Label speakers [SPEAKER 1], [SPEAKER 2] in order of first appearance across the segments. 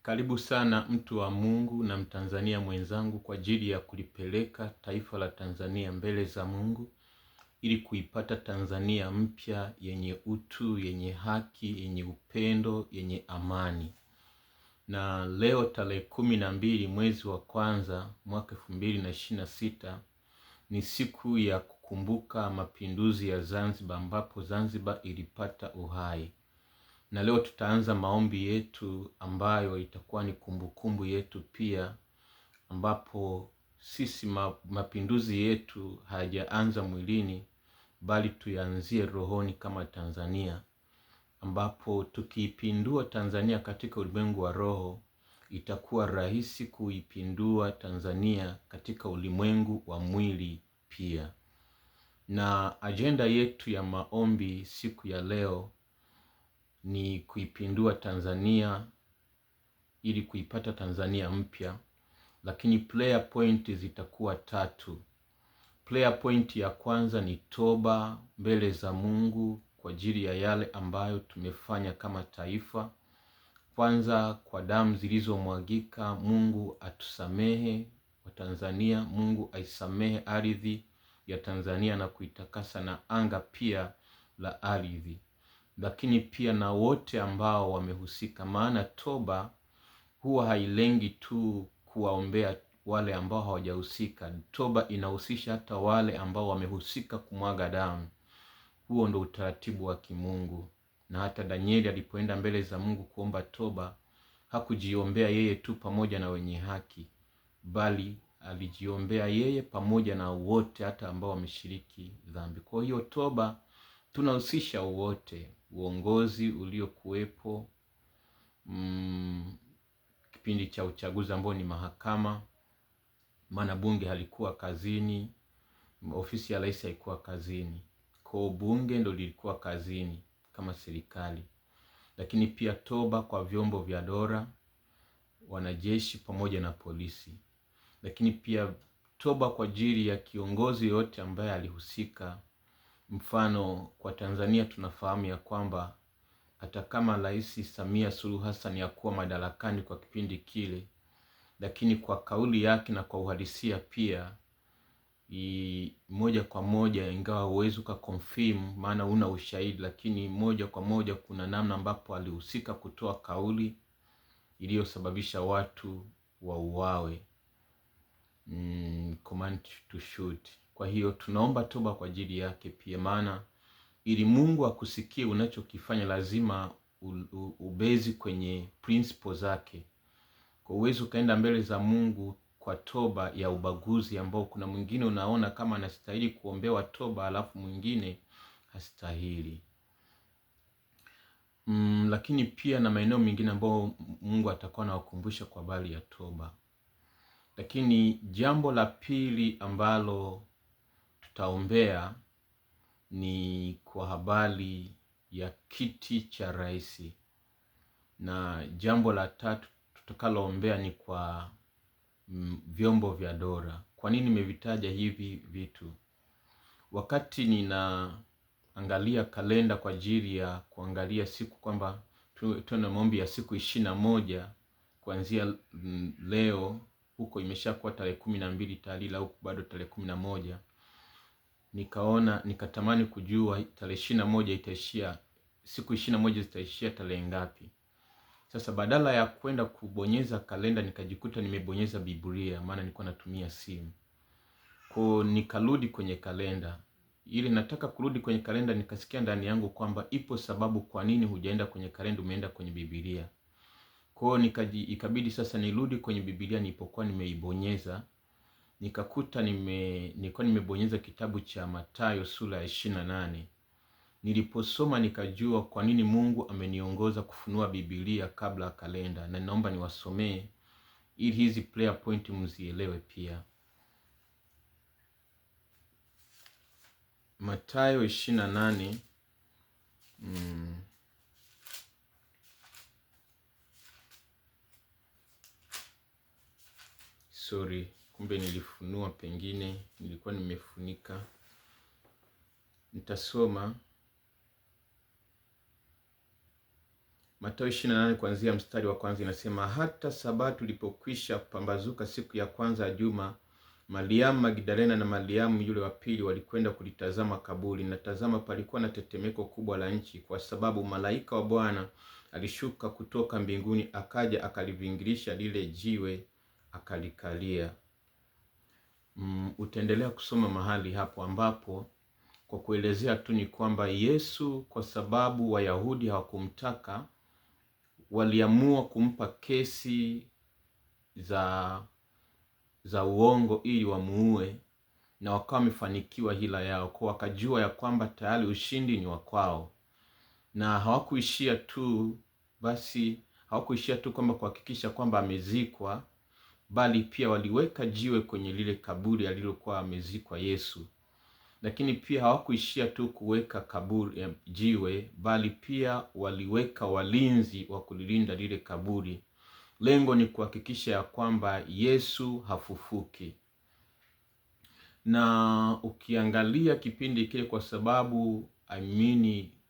[SPEAKER 1] Karibu sana mtu wa Mungu na Mtanzania mwenzangu kwa ajili ya kulipeleka taifa la Tanzania mbele za Mungu ili kuipata Tanzania mpya yenye utu, yenye haki, yenye upendo, yenye amani. Na leo tarehe 12 mwezi wa kwanza mwaka 2026 ni siku ya kukumbuka mapinduzi ya Zanzibar, ambapo Zanzibar ilipata uhai. Na leo tutaanza maombi yetu ambayo itakuwa ni kumbukumbu yetu pia, ambapo sisi mapinduzi yetu hayajaanza mwilini bali tuyaanzie rohoni kama Tanzania, ambapo tukiipindua Tanzania katika ulimwengu wa roho itakuwa rahisi kuipindua Tanzania katika ulimwengu wa mwili pia. Na agenda yetu ya maombi siku ya leo ni kuipindua Tanzania ili kuipata Tanzania mpya, lakini prayer point zitakuwa 3. Prayer point ya kwanza ni toba mbele za Mungu kwa ajili ya yale ambayo tumefanya kama taifa. Kwanza, kwa damu zilizomwagika, Mungu atusamehe wa Tanzania, Mungu aisamehe ardhi ya Tanzania na kuitakasa na anga pia la ardhi. Lakini pia na wote ambao wamehusika, maana toba huwa hailengi tu kuwaombea wale ambao hawajahusika. Toba inahusisha hata wale ambao wamehusika kumwaga damu. Huo ndo utaratibu wa kimungu. Na hata Danieli alipoenda mbele za Mungu kuomba toba, hakujiombea yeye tu pamoja na wenye haki, bali alijiombea yeye pamoja na wote hata ambao wameshiriki dhambi. Kwa hiyo toba tunahusisha wote, uongozi uliokuwepo kipindi cha uchaguzi ambao ni mahakama, maana bunge halikuwa kazini, ofisi ya rais haikuwa kazini. Kwa bunge ndo lilikuwa kazini kama serikali. Lakini pia toba kwa vyombo vya dola, wanajeshi pamoja na polisi. Lakini pia toba kwa ajili ya kiongozi yote ambaye alihusika. Mfano, kwa Tanzania tunafahamu ya kwamba hata kama Rais Samia Suluhu Hassan yakuwa madarakani kwa kipindi kile, lakini kwa kauli yake na kwa uhalisia pia moja kwa moja, ingawa huwezi ukaconfirm maana una ushahidi, lakini moja kwa moja kuna namna ambapo alihusika kutoa kauli iliyosababisha watu wauawe, command to shoot. Kwa hiyo tunaomba toba kwa ajili yake pia, maana ili Mungu akusikie unachokifanya lazima ubezi kwenye principle zake. Kwa uwezo ukaenda mbele za Mungu kwa toba ya ubaguzi, ambao kuna mwingine unaona kama anastahili kuombewa toba alafu mwingine hastahili. Lakini pia na maeneo mengine ambao Mungu atakuwa anawakumbusha kwa habari ya toba. Lakini jambo la pili ambalo tutaombea ni kwa habari ya kiti cha rais. Na jambo la tatu tutakaloombea ni kwa vyombo vya dola. Kwa nini nimevitaja hivi vitu? Wakati ninaangalia kalenda kwa ajili ya kuangalia siku kwamba tuna maombi ya siku 21 kuanzia leo, huko imeshakuwa tarehe 12 tayari, au bado tarehe 11. Nikatamani kujua tarehe 21 itaishia, siku 21 zitaishia tarehe ngapi. Sasa badala ya kwenda kubonyeza kalenda nikajikuta nimebonyeza Biblia, maana nilikuwa natumia simu. Kwa nikarudi kwenye kalenda. Ili nataka kurudi kwenye kalenda, nikasikia ndani yangu kwamba ipo sababu kwa nini hujaenda kwenye kalenda, umeenda kwenye Biblia. Kwa ikabidi sasa nirudi kwenye Biblia nilipokuwa nimeibonyeza. Nikakuta nilikuwa nimebonyeza kitabu cha Mathayo sura ya 28. Niliposoma nikajua kwa nini Mungu ameniongoza kufunua Biblia kabla kalenda, na naomba niwasomee ili hizi prayer point mzielewe pia. Mathayo 28 kumbe nilifunua, pengine nilikuwa nimefunika. Nitasoma Mathayo 28 kuanzia mstari wa kwanza inasema, hata Sabato ilipokwisha pambazuka siku ya kwanza ya juma, Mariamu Magdalena na Mariamu yule wa pili walikwenda kulitazama kaburi, na tazama, palikuwa na tetemeko kubwa la nchi, kwa sababu malaika wa Bwana alishuka kutoka mbinguni, akaja akalivingirisha lile jiwe, akalikalia. Utaendelea kusoma mahali hapo ambapo kwa kuelezea tu ni kwamba Yesu, kwa sababu Wayahudi hawakumtaka, waliamua kumpa kesi za uongo ili wamuue, na wakawa wamefanikiwa hila yao, kwa wakajua ya kwamba tayari ushindi ni wa kwao. Na hawakuishia tu kwamba kuhakikisha kwamba amezikwa, bali pia waliweka jiwe kwenye lile kaburi alilokuwa amezikwa Yesu. Lakini pia hawakuishia tu kuweka kaburi jiwe, bali pia waliweka walinzi wa kulilinda lile kaburi. Lengo ni kuhakikisha ya kwamba Yesu hafufuki. Na ukiangalia kipindi kile, kwa sababu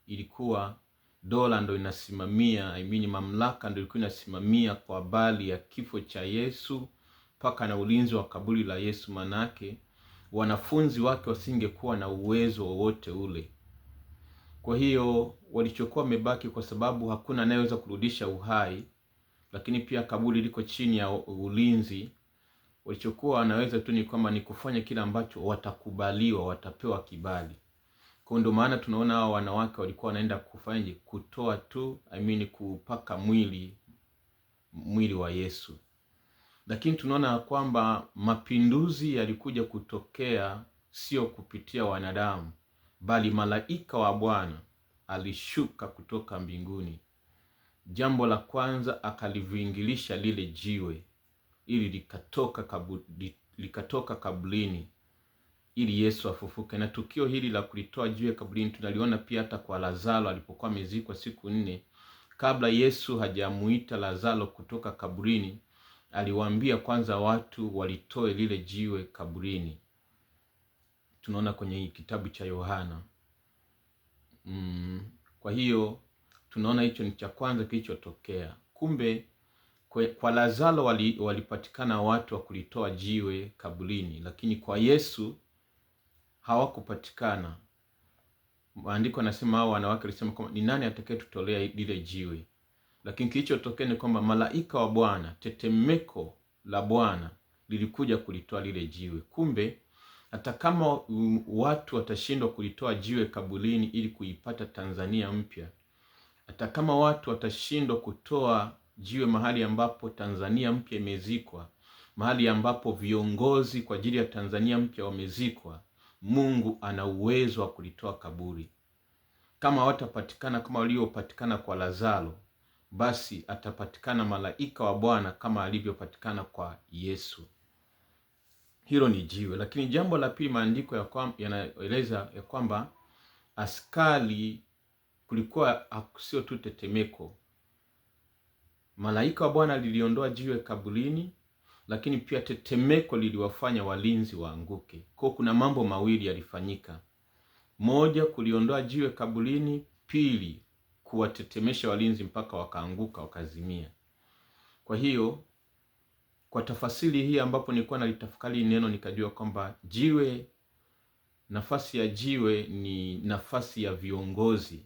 [SPEAKER 1] ilikuwa dola ndo inasimamia, mamlaka ndo ilikuwa inasimamia kwa habari ya kifo cha Yesu mpaka na ulinzi wa kaburi la Yesu, manake wanafunzi wake wasingekuwa na uwezo wowote ule. Kwa hiyo walichokuwa wamebaki, kwa sababu hakuna anayeweza kurudisha uhai, lakini pia kaburi liko chini ya ulinzi, walichokuwa wanaweza tu ni kwamba ni kufanya kile ambacho watakubaliwa, watapewa kibali. Kwa ndio maana tunaona hao wanawake walikuwa wanaenda kufanya kutoa tu, kupaka mwili wa Yesu. Lakini tunaona kwamba mapinduzi yalikuja kutokea sio kupitia wanadamu, bali malaika wa Bwana alishuka kutoka mbinguni. Jambo la kwanza, akalivingilisha lile jiwe ili likatoka kaburini ili Yesu afufuke. Na tukio hili la kulitoa jiwe kaburini tunaliona pia hata kwa Lazaro alipokuwa amezikwa siku 4. Kabla Yesu hajamuita Lazaro kutoka kaburini, aliwaambia kwanza watu walitoe lile jiwe kaburini. Tunaona kwenye kitabu cha Yohana. Kwa hiyo tunaona hicho ni cha kwanza kilichotokea. Kumbe kwa Lazaro walipatikana watu wa kulitoa jiwe kaburini, lakini kwa Yesu hawakupatikana. Maandiko yanasema hao wanawake walisema kwamba ni nani atakayetutolea lile jiwe? Lakini kilichotokea ni kwamba malaika wa Bwana, tetemeko la Bwana lilikuja kulitoa lile jiwe. Kumbe hata kama watu watashindwa kulitoa jiwe kaburini ili kuipata Tanzania mpya, hata kama watu watashindwa kutoa jiwe mahali ambapo Tanzania mpya imezikwa, mahali ambapo viongozi kwa ajili ya Tanzania mpya wamezikwa, Mungu ana uwezo wa kulitoa kaburi. Kama watapatikana kama waliopatikana kwa Lazaro, basi atapatikana malaika wa Bwana kama alivyopatikana kwa Yesu. Hilo ni jiwe. Lakini jambo la pili, maandiko yanaeleza ya kwamba askari, kulikuwa sio tu tetemeko. Malaika wa Bwana liliondoa jiwe kaburini, lakini pia tetemeko liliwafanya walinzi waanguke. Kwa kuna mambo mawili yalifanyika. Moja, kuliondoa jiwe kaburini; pili, kuwatetemesha walinzi mpaka wakaanguka, wakazimia. Kwa hiyo kwa tafasiri hii ambapo nilikuwa nalitafakari neno, nikajua kwamba jiwe, nafasi ya jiwe ni nafasi ya viongozi,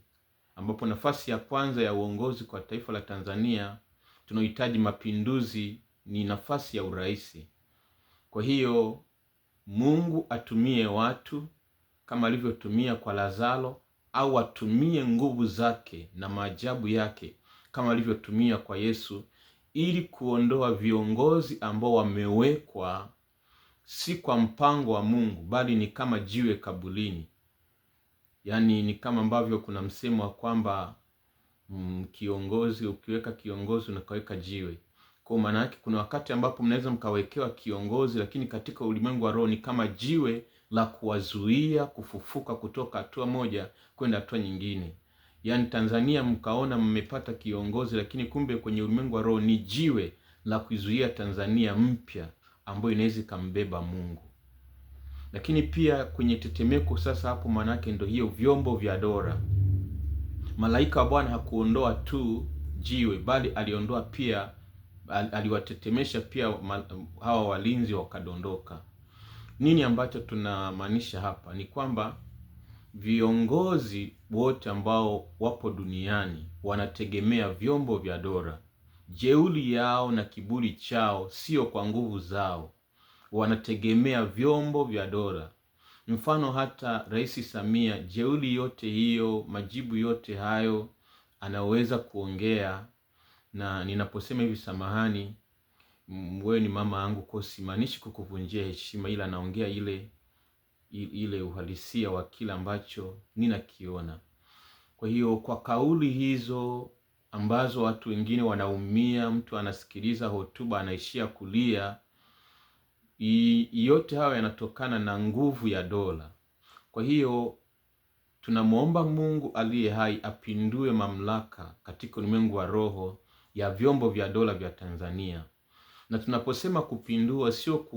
[SPEAKER 1] ambapo nafasi ya kwanza ya uongozi kwa taifa la Tanzania tunahitaji mapinduzi ni nafasi ya uraisi. Kwa hiyo Mungu atumie watu kama alivyotumia kwa Lazaro, au atumie nguvu zake na maajabu yake kama alivyotumia kwa Yesu, ili kuondoa viongozi ambao wamewekwa si kwa mpango wa Mungu, bali ni kama jiwe kaburini. Yaani ni kama ambavyo kuna msemo wa kwamba kiongozi, ukiweka kiongozi unakaweka jiwe. Kwa maana yake kuna wakati ambapo mnaweza mkawekewa kiongozi, lakini katika ulimwengu wa roho ni kama jiwe la kuwazuia kufufuka kutoka hatua moja kwenda hatua nyingine. Yaani Tanzania mkaona mmepata kiongozi, lakini kumbe kwenye ulimwengu wa roho ni jiwe la kuzuia Tanzania mpya ambayo inaweza kambeba Mungu. Lakini pia kwenye tetemeko sasa, hapo manake ndio hiyo vyombo vya dola. Malaika wa Bwana hakuondoa tu jiwe, bali aliondoa pia, aliwatetemesha pia hawa walinzi wakadondoka. Nini ambacho tunamaanisha hapa ni kwamba viongozi wote ambao wapo duniani wanategemea vyombo vya dola. Jeuri yao na kiburi chao sio kwa nguvu zao, wanategemea vyombo vya dola. Mfano hata Rais Samia, jeuri yote hiyo, majibu yote hayo anaweza kuongea, na ninaposema hivi samahani, wewe ni mama yangu, kwa simaanishi kukuvunjia heshima, ila naongea ile uhalisia wa kila ambacho ninakiona. Kwa hiyo kwa kauli hizo ambazo watu wengine wanaumia, mtu anasikiliza hotuba anaishia kulia, yote hayo yanatokana na nguvu ya dola. Kwa hiyo tunamuomba Mungu aliye hai apindue mamlaka katika ulimwengu wa roho ya vyombo vya dola vya Tanzania. Na tunaposema kupindua, sio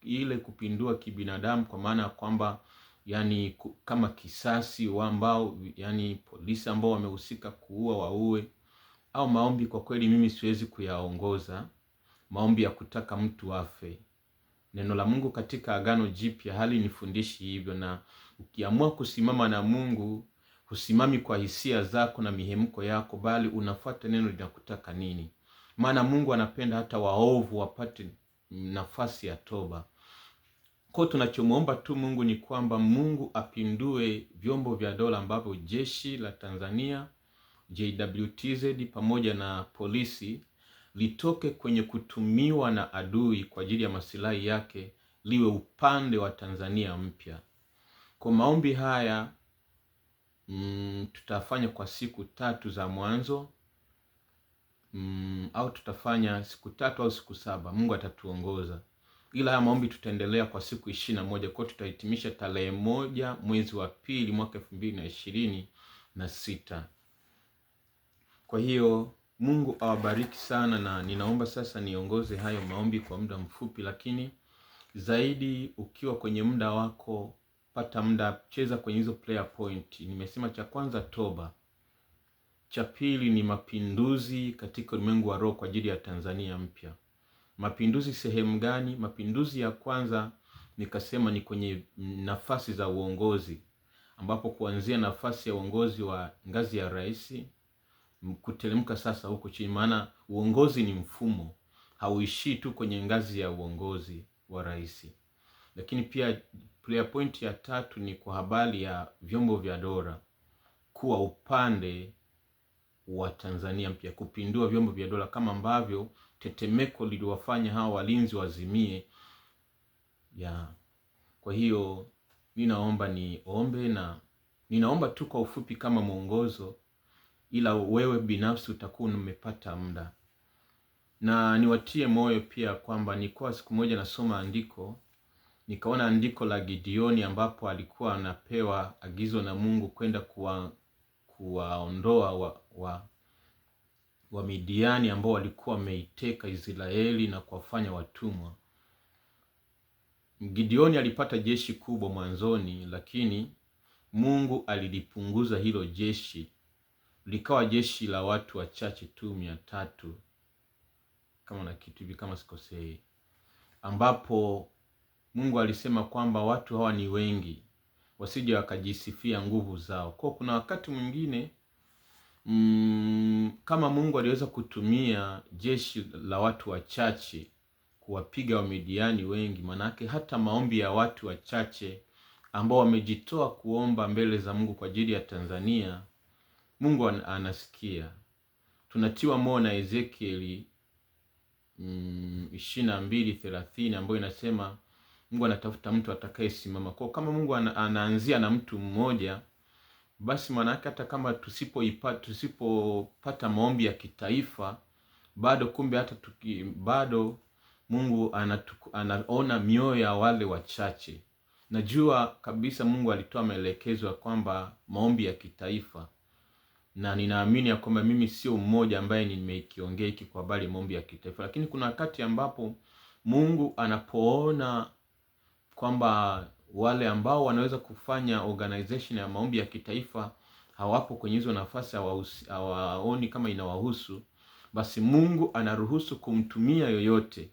[SPEAKER 1] ile kupindua kibinadamu, kwa maana ya kwamba yani kama kisasi ambao yani polisi ambao wamehusika kuua waue, au maombi. Kwa kweli mimi siwezi kuyaongoza maombi ya kutaka mtu afe. Neno la Mungu katika Agano Jipya halinifundishi hivyo, na ukiamua kusimama na Mungu, husimami kwa hisia zako na mihemko yako, bali unafuata neno linakutaka nini. Maana Mungu anapenda hata waovu wapate nafasi ya toba. Kwa tunachomuomba tu Mungu ni kwamba Mungu apindue vyombo vya dola ambavyo jeshi la Tanzania, JWTZ pamoja na polisi, litoke kwenye kutumiwa na adui kwa ajili ya masilahi yake, liwe upande wa Tanzania mpya. Kwa maombi haya tutafanya kwa siku 3 za mwanzo, au tutafanya siku 3 au siku 7, Mungu atatuongoza. Ila haya maombi tutaendelea kwa siku 21, kwa tutahitimisha tarehe 1 mwezi wa 2 mwaka 2026. Kwa hiyo Mungu awabariki sana, na ninaomba sasa niongoze hayo maombi kwa muda mfupi, lakini zaidi ukiwa kwenye muda wako, pata muda, cheza kwenye hizo prayer point. Nimesema cha kwanza toba, cha pili ni mapinduzi katika ulimwengu wa roho kwa ajili ya Tanzania mpya. Mapinduzi sehemu gani? Mapinduzi ya kwanza nikasema ni kwenye nafasi za uongozi, ambapo kuanzia nafasi ya uongozi wa ngazi ya rais kuteremka sasa huko chini, maana uongozi ni mfumo, hauishii tu kwenye ngazi ya uongozi wa rais. Lakini pia prayer point ya 3 ni kwa habari ya vyombo vya dola kuwa upande wa Tanzania mpya, kupindua vyombo vya dola kama ambavyo tetemeko liliwafanya hawa walinzi wazimie. Kwa hiyo ninaomba niombe, na ninaomba tu kwa ufupi kama mwongozo, ila wewe binafsi utakuwa umepata muda. Na niwatie moyo pia kwamba nilikuwa siku moja nasoma andiko, nikaona andiko la Gideoni ambapo alikuwa anapewa agizo na Mungu kwenda kuwaondoa wa Midiani ambao walikuwa wameiteka Israeli na kuwafanya watumwa. Gideoni alipata jeshi kubwa mwanzoni, lakini Mungu alilipunguza hilo jeshi, likawa jeshi la watu wachache tu 300 kama na kitu hivi kama sikosei, ambapo Mungu alisema kwamba watu hawa ni wengi, wasije wakajisifia nguvu zao. Kwa kuna wakati mwingine kama Mungu aliweza kutumia jeshi la watu wachache kuwapiga Wamidiani wengi, manake hata maombi ya watu wachache ambao wamejitoa kuomba mbele za Mungu kwa ajili ya Tanzania, Mungu anasikia. Tunatiwa moyo na Ezekieli 22:30 ambayo inasema Mungu anatafuta mtu atakayesimama. Kwa kama Mungu anaanzia na mtu mmoja, basi manake hata kama tusipopata maombi ya kitaifa, bado kumbe hata bado Mungu anaona mioyo ya wale wachache. Najua kabisa Mungu alitoa maelekezo ya kwamba maombi ya kitaifa, na ninaamini ya kwamba mimi sio mmoja ambaye nimekiongea hiki kwa habari maombi ya kitaifa, lakini kuna wakati ambapo Mungu anapoona kwamba wale ambao wanaweza kufanya organization ya maombi ya kitaifa hawapo kwenye hizo nafasi, hawaoni kama inawahusu, basi Mungu anaruhusu kumtumia yoyote.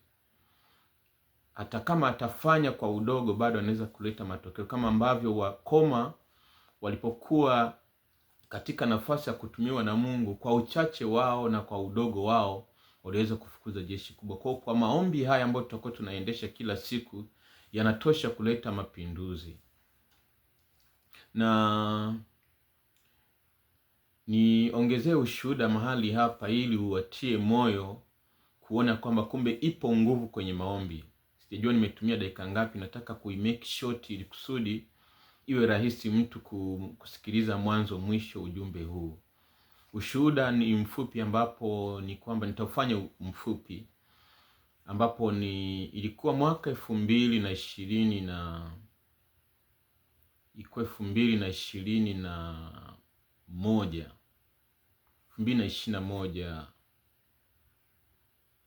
[SPEAKER 1] Hata kama atafanya kwa udogo, bado anaweza kuleta matokeo, kama ambavyo wakoma walipokuwa katika nafasi ya kutumiwa na Mungu, kwa uchache wao na kwa udogo wao waliweza kufukuza jeshi kubwa. Kwa maombi haya ambayo tutakuwa tunaendesha kila siku, yanatosha kuleta mapinduzi. Na niongezee ushuhuda mahali hapa ili uwatie moyo kuona kwamba kumbe ipo nguvu kwenye maombi. Sijajua nimetumia dakika ngapi, nataka kuimake short ili kusudi iwe rahisi mtu kusikiliza mwanzo mwisho ujumbe huu. Ushuhuda ni mfupi, ambapo ni kwamba nitaufanya mfupi, ambapo ilikuwa mwaka 2021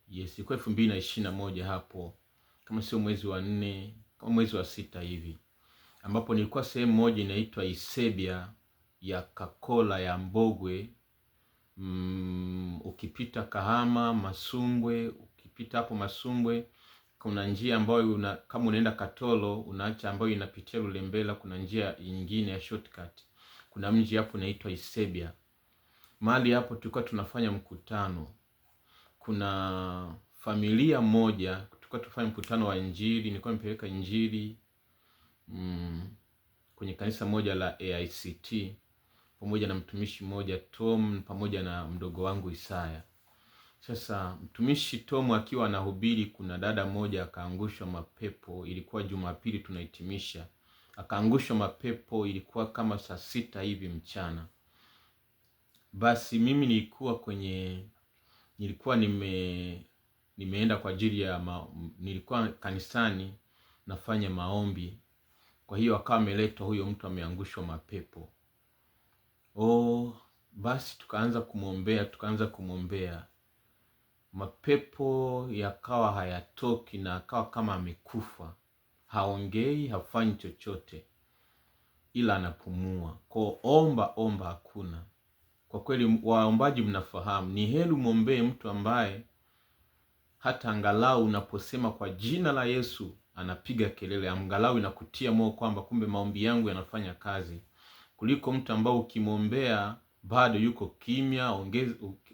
[SPEAKER 1] yes, ilikuwa 2021 hapo, kama sio mwezi wa 4, kama mwezi wa 6 hivi, ambapo nilikuwa sehemu moja inaitwa Isebia ya Kakola ya Mbogwe. Ukipita Kahama, Masumbwe, ukipita hapo Masumbwe kuna njia ambayo kama unaenda Katolo unaacha ambayo inapitia Lulembela, kuna njia nyingine ya shortcut. Kuna mji hapo unaitwa Isebia. Mahali hapo tulikuwa tunafanya mkutano. Kuna familia moja tulikuwa tunafanya mkutano wa Injili, nilikuwa nimepeleka Injili kwenye kanisa moja la AICT pamoja na mtumishi mmoja Tom pamoja na mdogo wangu Isaya. Sasa mtumishi Tom akiwa anahubiri, kuna dada moja akaangushwa mapepo. Ilikuwa Jumapili tunahitimisha, akaangushwa mapepo, ilikuwa kama saa 6 hivi mchana. Basi mimi nilikuwa nimeenda kwa ajili ya nilikuwa kanisani nafanya maombi. Kwa hiyo akawa ameletwa huyo mtu ameangushwa mapepo. Basi tukaanza kumwombea. Mapepo yakawa hayatoki na akawa kama amekufa. Haongei, hafanyi chochote, ila anapumua. Kwa omba hakuna. Kwa kweli waombaji mnafahamu, ni heri muombee mtu ambaye hata angalau unaposema kwa jina la Yesu anapiga kelele, angalau inakutia moyo kwamba kumbe maombi yangu yanafanya kazi, kuliko mtu ambao ukimwombea bado yuko kimya,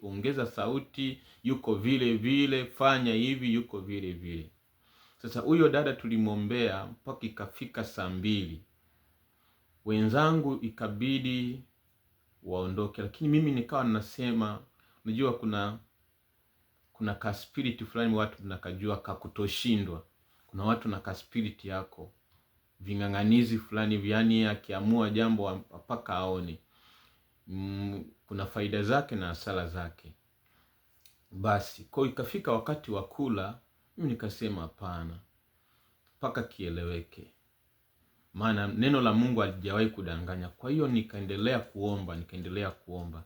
[SPEAKER 1] ongeza sauti, yuko vile vile, fanya hivi, yuko vile vile. Sasa huyo dada tulimwombea mpaka ikafika saa 2, wenzangu ikabidi waondoke, lakini mimi nikawa ninasema, unajua kuna ka spirit fulani watu tunakajua kakutoshindwa. Kuna watu na ka spirit yako ving'ang'anizi fulani, yani akiamua jambo mpaka aone. Kuna faida zake na hasara zake. Basi kwa ikafika wakati wa kula, mimi nikasema hapana, mpaka kieleweke, maana neno la Mungu halijawahi kudanganya. Kwa hiyo nikaendelea kuomba.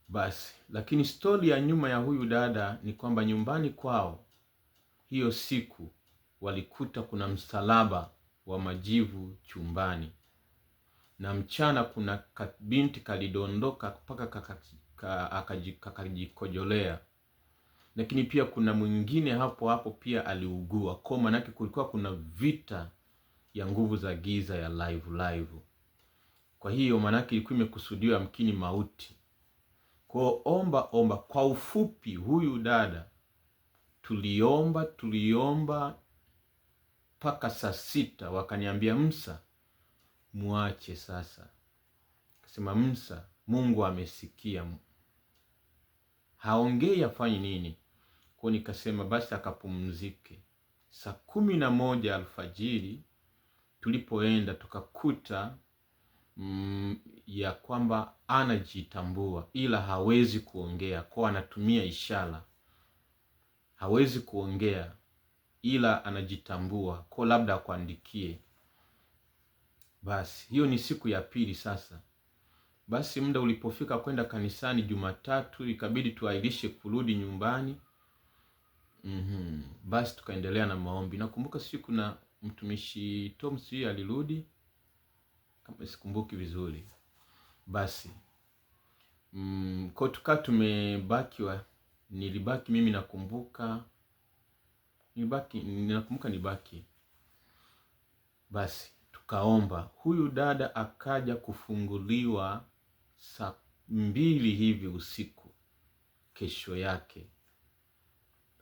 [SPEAKER 1] Basi lakini stori ya nyuma ya huyu dada ni kwamba nyumbani kwao hiyo siku walikuta kuna msalaba wa majivu chumbani, na mchana kuna binti kalidondoka mpaka akajikojolea. Lakini pia kuna mwingine hapo pia aliugua. Kwa maana yake kulikuwa kuna vita ya nguvu za giza ya live. Kwa hiyo maana yake ilikuwa imekusudiwa mkini mauti. Kwa omba. Kwa ufupi, huyu dada tuliomba mpaka saa 6. Wakaniambia, Musa, muache sasa. Kasema, Musa, Mungu amesikia, haongei afanye nini? Kwa nikasema basi akapumzike. Saa 11 alfajiri tulipoenda tukakuta ya kwamba anajitambua ila hawezi kuongea, kwa anatumia ishara. Hawezi kuongea ila anajitambua, kwa labda akuandikie. Basi hiyo ni siku ya pili sasa. Basi muda ulipofika kwenda kanisani Jumatatu, ikabidi tuahirishe kurudi nyumbani. Basi tukaendelea na maombi. Nakumbuka siku na mtumishi Tom alirudi, kama sikumbuki vizuri. Basi kwa tukaa nilibaki mimi nakumbuka nibaki. Basi tukaomba, huyu dada akaja kufunguliwa saa 2 hivi usiku. Kesho yake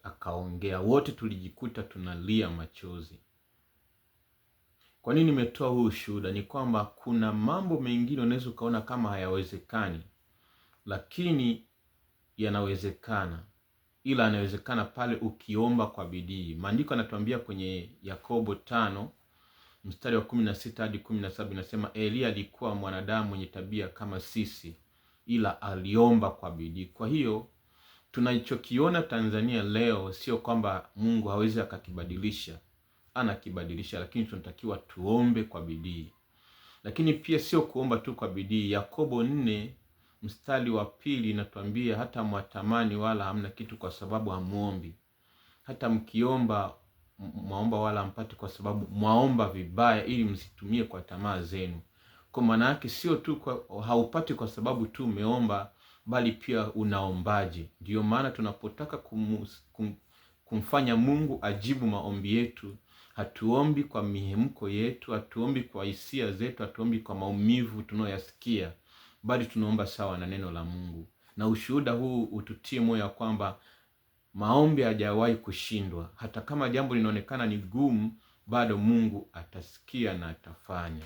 [SPEAKER 1] akaongea, wote tulijikuta tunalia machozi. Kwa nini nimetoa huu ushuhuda? Ni kwamba kuna mambo mengine unaweza ukaona kama hayawezekani, lakini yanawezekana, ila yanawezekana pale ukiomba kwa bidii. Maandiko yanatuambia kwenye Yakobo 5 mstari wa 16 hadi 17 inasema, Elia alikuwa mwanadamu mwenye tabia kama sisi, ila aliomba kwa bidii. Kwa hiyo tunachokiona Tanzania leo sio kwamba Mungu hawezi akakibadilisha, anakibadilisha, lakini tunatakiwa tuombe kwa bidii. Lakini pia sio kuomba tu kwa bidii. Yakobo 4 mstari wa 2 inatuambia, hata mwatamani wala hamna kitu kwa sababu hamuombi. Hata mkiomba mwaomba wala hampati kwa sababu mwaomba vibaya, ili msitumie kwa tamaa zenu. Kwa maana yake sio tu haupati kwa sababu tu umeomba, bali pia unaombaje. Ndio maana tunapotaka kumfanya Mungu ajibu maombi yetu, hatuombi kwa mihemko yetu, hatuombi kwa hisia zetu, hatuombi kwa maumivu tunayoyasikia, bali tunaomba sawa na neno la Mungu. Na ushuhuda huu ututie moyo kwamba maombi hajawahi kushindwa. Hata kama jambo linaonekana ni gumu, bado Mungu atasikia na atafanya.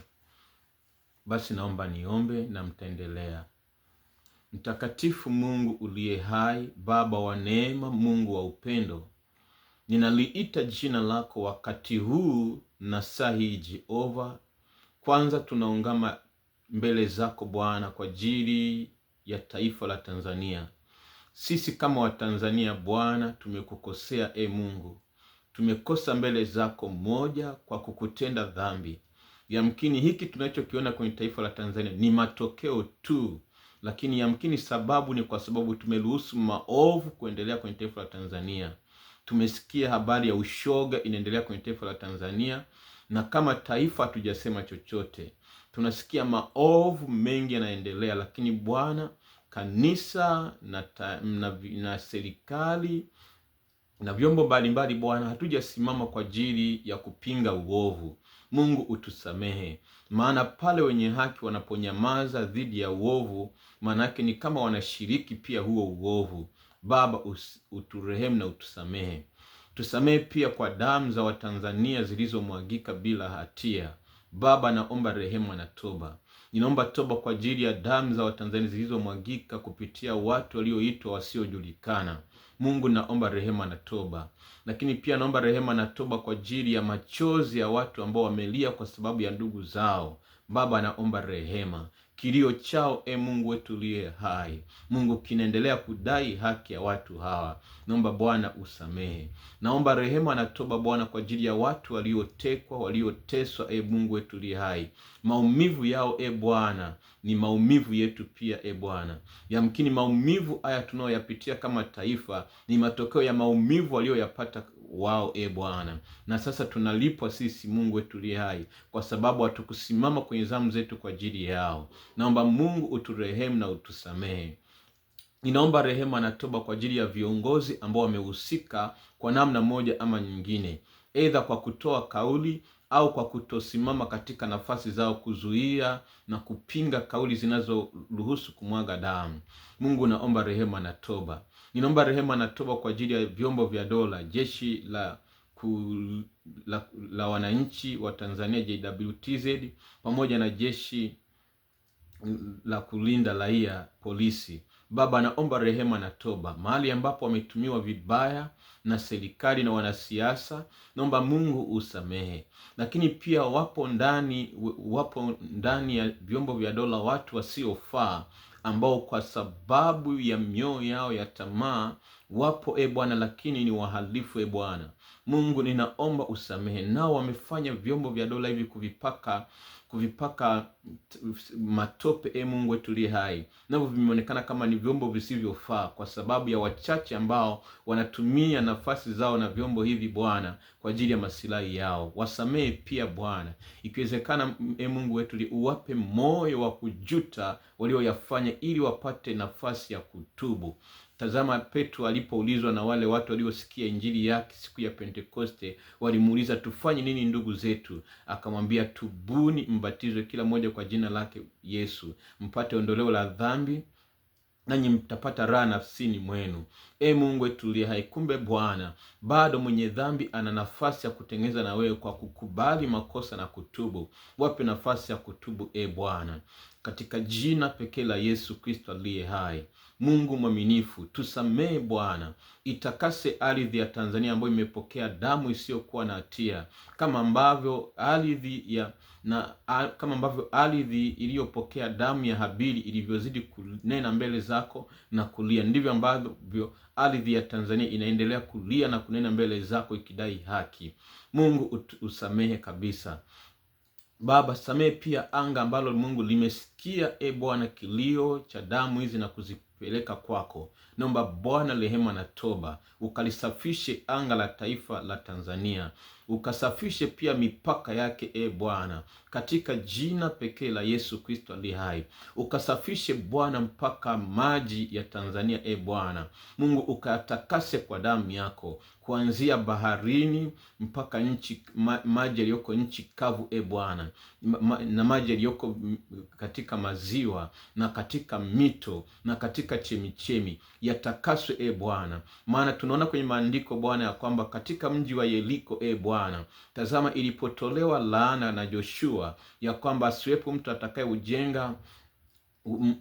[SPEAKER 1] Basi naomba niombe na mtaendelea. Mtakatifu Mungu uliye hai, Baba wa neema, Mungu wa upendo, ninaliita jina lako wakati huu na saa hii Jehova. Kwanza tunaungama mbele zako Bwana kwa ajili ya taifa la Tanzania. Sisi kama Watanzania Bwana tumekukosea Mungu. Tumekosa mbele zako, moja, kwa kukutenda dhambi. Yamkini hiki tunachokiona kwenye taifa la Tanzania ni matokeo tu, lakini yamkini sababu ni kwa sababu tumeruhusu maovu kuendelea kwenye taifa la Tanzania. Tumesikia habari ya ushoga inaendelea kwenye taifa la Tanzania, na kama taifa hatujasema chochote. Tunasikia maovu mengi yanaendelea, lakini Bwana, kanisa na serikali na vyombo mbalimbali Bwana, hatujasimama kwa ajili ya kupinga uovu. Mungu utusamehe, maana pale wenye haki wanaponyamaza dhidi ya uovu, maana yake ni kama wanashiriki pia huo uovu. Baba, uturehemu na utusamehe. Tusamehe pia kwa damu za Watanzania zilizomwagika bila hatia. Baba, naomba rehema na toba. Ninaomba toba kwa ajili ya damu za Watanzania zilizomwagika kupitia watu walioitwa wasiojulikana. Mungu, naomba rehema na toba. Lakini pia naomba rehema na toba kwa ajili ya machozi ya watu ambao wamelia kwa sababu ya ndugu zao. Baba, naomba rehema. Kilio chao Mungu wetu uliye hai, Mungu, kinaendelea kudai haki ya watu hawa. Naomba Bwana usamehe. Naomba rehema na toba Bwana kwa ajili ya watu waliotekwa, walioteswa Mungu wetu uliye hai. Maumivu yao Bwana ni maumivu yetu pia Bwana. Yamkini maumivu haya tunayoyapitia kama taifa ni matokeo ya maumivu walioyapata wao Bwana, na sasa tunalipwa sisi Mungu wetu uliye hai kwa sababu hatukusimama kwenye zamu zetu kwa ajili yao. Naomba Mungu uturehemu na utusamehe. Ninaomba rehema na toba kwa ajili ya viongozi ambao wamehusika kwa namna moja ama nyingine, aidha kwa kutoa kauli au kwa kutosimama katika nafasi zao kuzuia na kupinga kauli zinazoruhusu kumwaga damu. Mungu, naomba rehema na toba. Ninaomba rehema na toba kwa ajili ya vyombo vya dola, jeshi la wananchi wa Tanzania JWTZ, pamoja na jeshi la kulinda raia, polisi. Baba, naomba rehema na toba mahali ambapo wametumiwa vibaya na serikali na wanasiasa. Naomba Mungu usamehe. Lakini pia wapo ndani ya vyombo vya dola watu wasiofaa ambao kwa sababu ya mioyo yao ya tamaa wapo Bwana, lakini ni wahalifu Bwana. Mungu ninaomba usamehe, nao wamefanya vyombo vya dola hivi kuvipaka matope Mungu wetu aliye hai, navyo vimeonekana kama ni vyombo visivyofaa kwa sababu ya wachache ambao wanatumia nafasi zao na vyombo hivi Bwana kwa ajili ya masilahi yao. Wasamehe pia Bwana, ikiwezekana Mungu wetu uwape moyo wa kujuta walioyafanya, ili wapate nafasi ya kutubu. Tazama, Petro alipoulizwa na wale watu waliosikia injili yake siku ya Pentekoste, walimuuliza tufanye nini ndugu zetu? Akamwambia, tubuni mbatizwe kila mmoja kwa jina lake Yesu, mpate ondoleo la dhambi, nanyi mtapata raha nafsini mwenu. Mungu wetu aliye hai, kumbe Bwana bado mwenye dhambi ana nafasi ya kutengeneza na wewe kwa kukubali makosa na kutubu. Wape nafasi ya kutubu Bwana, katika jina pekee la Yesu Kristo aliye hai. Mungu mwaminifu, tusamehe Bwana, itakase ardhi ya Tanzania ambayo imepokea damu isiyokuwa na hatia, kama ambavyo ardhi iliyopokea damu ya Habili ilivyozidi kunena mbele zako na kulia, ndivyo ambavyo ardhi ya Tanzania inaendelea kulia na kunena mbele zako ikidai haki. Mungu usamehe kabisa. Baba, samehe pia anga ambalo Mungu limesikia Bwana kilio cha damu hizi na kuzipeleka kwako. Naomba Bwana rehema na toba, ukalisafishe anga la taifa la Tanzania, ukasafishe pia mipaka yake Bwana, katika jina pekee la Yesu Kristo aliye hai. Ukasafishe Bwana mpaka maji ya Tanzania Bwana Mungu, ukatakase kwa damu yako, kuanzia baharini mpaka maji yaliyoko nchi kavu Bwana, na maji yaliyoko katika maziwa na katika mito na katika chemichemi yatakaswe Bwana. Maana tunaona kwenye maandiko Bwana ya kwamba katika mji wa Yeriko Bwana, tazama, ilipotolewa laana na Joshua ya kwamba asiwepo mtu atakaye ujenga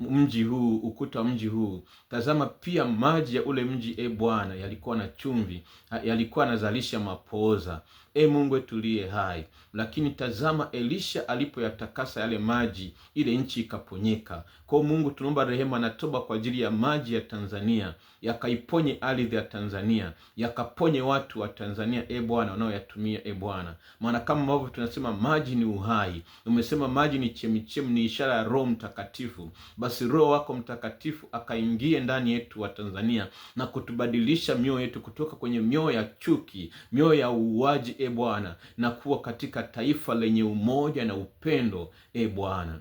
[SPEAKER 1] mji huu, ukuta wa mji huu, tazama pia maji ya ule mji Bwana yalikuwa na chumvi, yalikuwa yanazalisha mapooza Mungu wetu aliye hai. Lakini tazama, Elisha alipoyatakasa yale maji, ile nchi ikaponyeka. Kwa Mungu tunaomba rehema na toba kwa ajili ya maji ya Tanzania, yakaiponye ardhi ya Tanzania, yakaponye watu wa Tanzania Bwana wanaoyatumia Bwana. Maana kama ambavyo tunasema maji ni uhai, umesema maji ni chemichemi, ni ishara ya Roho Mtakatifu. Basi Roho wako Mtakatifu akaingie ndani yetu wa Tanzania na kutubadilisha mioyo yetu kutoka kwenye mioyo ya chuki, mioyo ya uuaji Bwana, na kuwa katika taifa lenye umoja na upendo Bwana.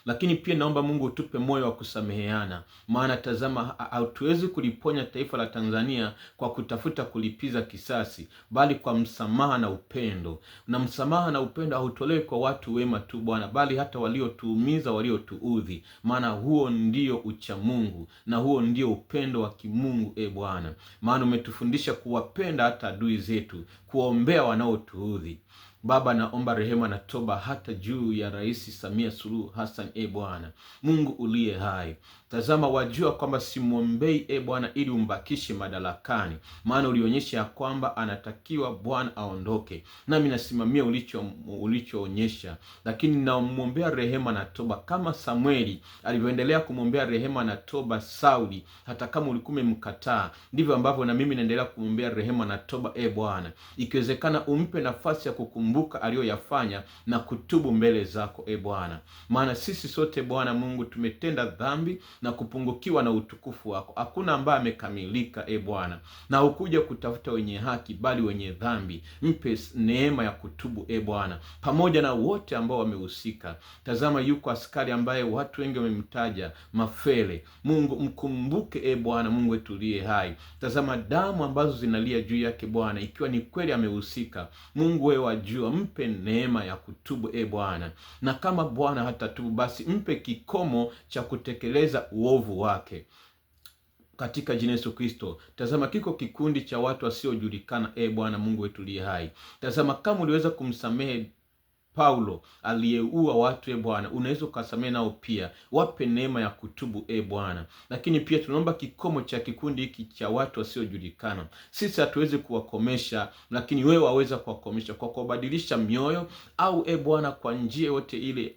[SPEAKER 1] Lakini pia naomba Mungu utupe moyo wa kusameheana, maana tazama, hatuwezi kuliponya taifa la Tanzania kwa kutafuta kulipiza kisasi, bali kwa msamaha na upendo. Na msamaha na upendo hautolewi kwa watu wema tu Bwana, bali hata waliotuumiza, waliotuudhi, maana huo ndio ucha Mungu na huo ndio upendo wa kimungu Bwana. Maana umetufundisha kuwapenda hata adui zetu, kuombea wanaotuudhi. Baba, naomba rehema na toba hata juu ya Rais Samia Suluhu Hassan Bwana Mungu uliye hai. Tazama, wajua kwamba simwombei Bwana ili umbakishe madarakani, maana ulionyesha ya kwamba anatakiwa Bwana aondoke, nami nasimamia ulichoonyesha. Lakini namwombea rehema na toba kama Samueli alivyoendelea kumwombea rehema na toba Sauli, hata kama ulikuwa umemkataa, ndivyo ambavyo na mimi naendelea kumwombea rehema na toba Bwana. Ikiwezekana umpe nafasi ya kukumbuka aliyoyafanya na kutubu mbele zako Bwana. Maana sisi sote Bwana Mungu tumetenda dhambi na kupungukiwa na utukufu wako. Hakuna ambaye amekamilika Bwana, na hukuja kutafuta wenye haki bali wenye dhambi. Mpe neema ya kutubu Bwana, pamoja na wote ambao wamehusika. Tazama, yuko askari ambaye watu wengi wamemtaja Mafele. Mungu mkumbuke Bwana Mungu wetu aliye hai. Tazama damu ambazo zinalia juu yake Bwana, ikiwa ni kweli amehusika. Mungu wewe wajua, mpe neema ya kutubu Bwana, na kama Bwana hatatubu basi mpe kikomo cha kutekeleza uovu wake katika jina Yesu Kristo. Tazama, kiko kikundi cha watu wasiojulikana Bwana Mungu wetu aliye hai. Tazama, kama uliweza kumsamehe Paulo aliyeua watu Bwana, unaweza kusamehe nao pia. Wape neema ya kutubu Bwana. Lakini pia tunaomba kikomo cha kikundi hiki cha watu wasiojulikana. Sisi hatuwezi kuwakomesha, lakini wewe waweza kuwakomesha kwa kubadilisha mioyo au Bwana kwa njia yote ile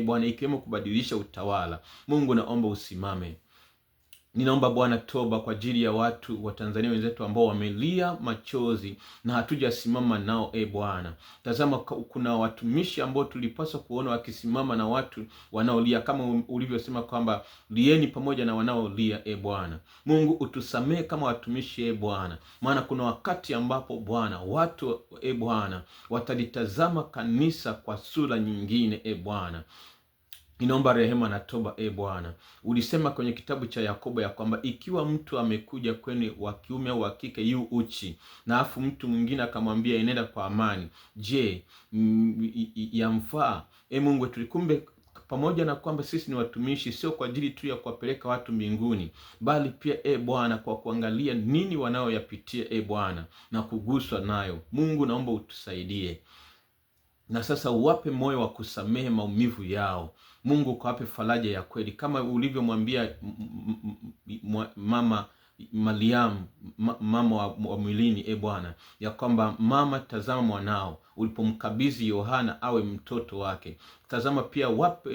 [SPEAKER 1] Bwana, ikiwemo kubadilisha utawala. Mungu naomba usimame. Ninaomba Bwana toba kwa ajili ya watu wa Tanzania wenzetu ambao wamelia machozi na hatujasimama nao. Bwana, tazama, kuna watumishi ambao tulipaswa kuona wakisimama na watu wanaolia, kama ulivyosema kwamba lieni pamoja na wanaolia. Bwana Mungu, utusamee kama watumishi. Bwana, maana kuna wakati ambapo Bwana watu Bwana watalitazama kanisa kwa sura nyingine. Bwana, ninaomba rehema na toba. Bwana, ulisema kwenye kitabu cha Yakobo ya kwamba ikiwa mtu amekuja kwenu wa kiume au wa kike yu uchi, na afu mtu mwingine akamwambia enenda kwa amani, je, yamfaa? Mungu tulikumbe, pamoja na kwamba sisi ni watumishi, sio kwa ajili tu ya kuwapeleka watu mbinguni, bali pia Bwana kwa kuangalia nini wanaoyapitia Bwana na kuguswa nayo. Mungu, naomba utusaidie na sasa uwape moyo wa kusamehe maumivu yao. Mungu, ukawape faraja ya kweli, kama ulivyomwambia mama Mariamu, mama wa mwilini. Bwana, ya kwamba mama, tazama mwanao, ulipomkabidhi Yohana awe mtoto wake, tazama pia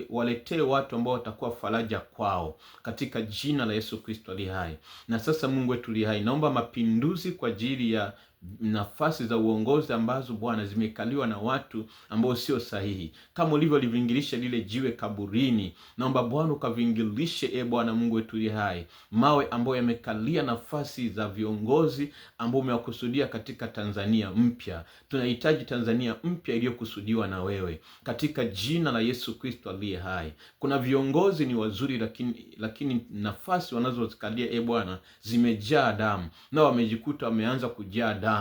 [SPEAKER 1] waletee watu ambao watakuwa faraja kwao, katika jina la Yesu Kristo aliye hai. Na sasa Mungu wetu aliye hai, naomba mapinduzi kwa ajili ya nafasi za uongozi ambazo Bwana zimekaliwa na watu ambao sio sahihi, kama ulivyolivingilisha lile jiwe kaburini. Naomba Bwana ukavingilishe Bwana Mungu wetu aliye hai, mawe ambayo yamekalia nafasi za viongozi ambao umewakusudia katika Tanzania mpya. Tunahitaji Tanzania mpya iliyokusudiwa na wewe, katika jina la Yesu Kristo aliye hai. Kuna viongozi ni wazuri, lakini nafasi wanazozikalia Bwana zimejaa damu, na wamejikuta wameanza kujaa damu.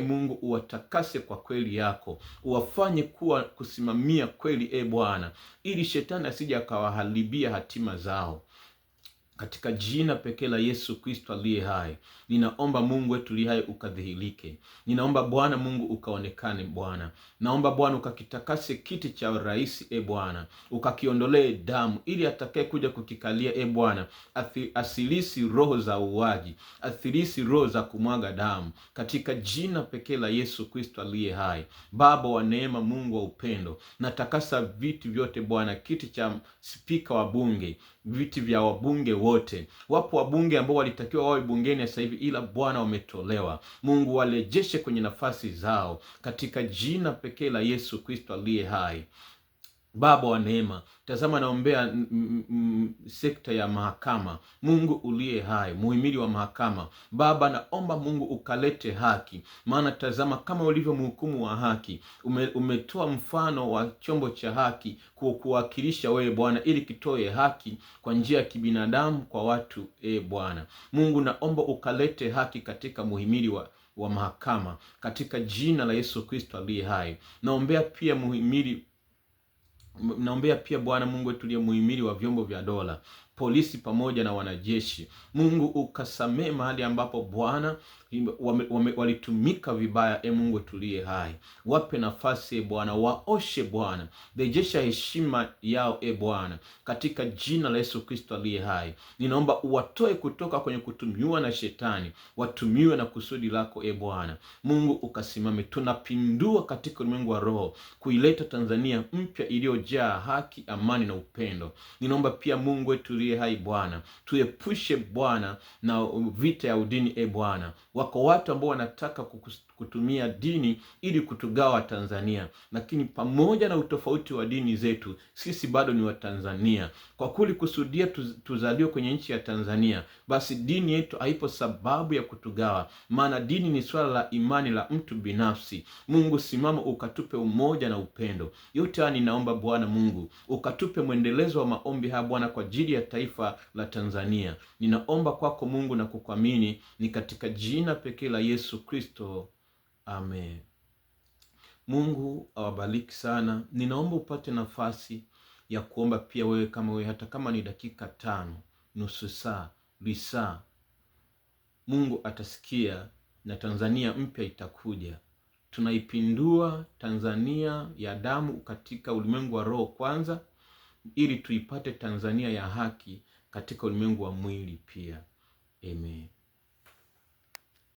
[SPEAKER 1] Mungu, uwatakase kwa kweli yako, uwafanye kusimamia kweli Bwana, ili shetani asije akawaharibia hatima zao, katika jina pekee la Yesu Kristo aliye hai. Ninaomba Mungu wetu aliye hai ukadhihirike. Ninaomba Bwana Mungu ukaonekane. Bwana, naomba Bwana ukakitakase kiti cha rais Bwana, ukakiondolee damu, ili atakaye kuja kukikalia Bwana asilisi roho za uwaji, asilisi roho za kumwaga damu, katika jina pekee la Yesu Kristo aliye hai. Baba wa neema, Mungu wa upendo, natakasa viti vyote Bwana, kiti cha spika wa bunge, viti vya wabunge wote. Wapo wabunge ambao walitakiwa wawe bungeni sasa hivi, ila Bwana wametolewa. Mungu, walejeshe kwenye nafasi zao, katika jina pekee la Yesu Kristo aliye hai. Baba wa neema, tazama naombea sekta ya mahakama. Mungu uliye hai, muhimili wa mahakama. Baba, naomba Mungu ukalete haki, maana tazama kama ulivyo mhukumu wa haki, umetoa mfano wa chombo cha haki kuwakilisha wewe Bwana, ili kitoe haki kwa njia ya kibinadamu kwa watu Bwana. Mungu, naomba ukalete haki katika muhimili wa mahakama, katika jina la Yesu Kristo aliye hai. Naombea pia Bwana Mungu wetu aliye muhimili wa vyombo vya dola, polisi pamoja na wanajeshi. Mungu, ukasamee mahali ambapo Bwana walitumika vibaya. Mungu tuliye hai, wape nafasi Bwana, waoshe Bwana, rejesha heshima yao Bwana, katika jina la Yesu Kristo aliye hai. Ninaomba uwatoe kutoka kwenye kutumiwa na shetani, watumiwe na kusudi lako Bwana. Mungu ukasimame. Tunapindua katika ulimwengu wa roho kuileta Tanzania mpya iliyojaa haki, amani na upendo. Ninaomba pia Mungu wetu aliye hai Bwana, tuepushe Bwana na vita ya udini Bwana. Wako watu ambao wanataka kutumia dini ili kutugawa Tanzania, lakini pamoja na utofauti wa dini zetu, sisi bado ni Watanzania. Kwa kulikusudia tuzaliwe kwenye nchi ya Tanzania, basi dini yetu haipo sababu ya kutugawa, maana dini ni swala la imani la mtu binafsi. Mungu, simama ukatupe umoja na upendo. Yote haya ninaomba Bwana Mungu ukatupe mwendelezo wa maombi haya Bwana, kwa ajili ya taifa la Tanzania. Ninaomba kwako Mungu na kukuamini, ni katika jina pekee la Yesu Kristo, amen. Mungu awabariki sana. Ninaomba upate nafasi ya kuomba pia wewe, kama wewe, hata kama ni dakika 5, nusu saa, lisaa. Mungu atasikia na Tanzania mpya itakuja. Tunaipindua Tanzania ya damu katika ulimwengu wa roho kwanza, ili tuipate Tanzania ya haki katika ulimwengu wa mwili pia. Amen.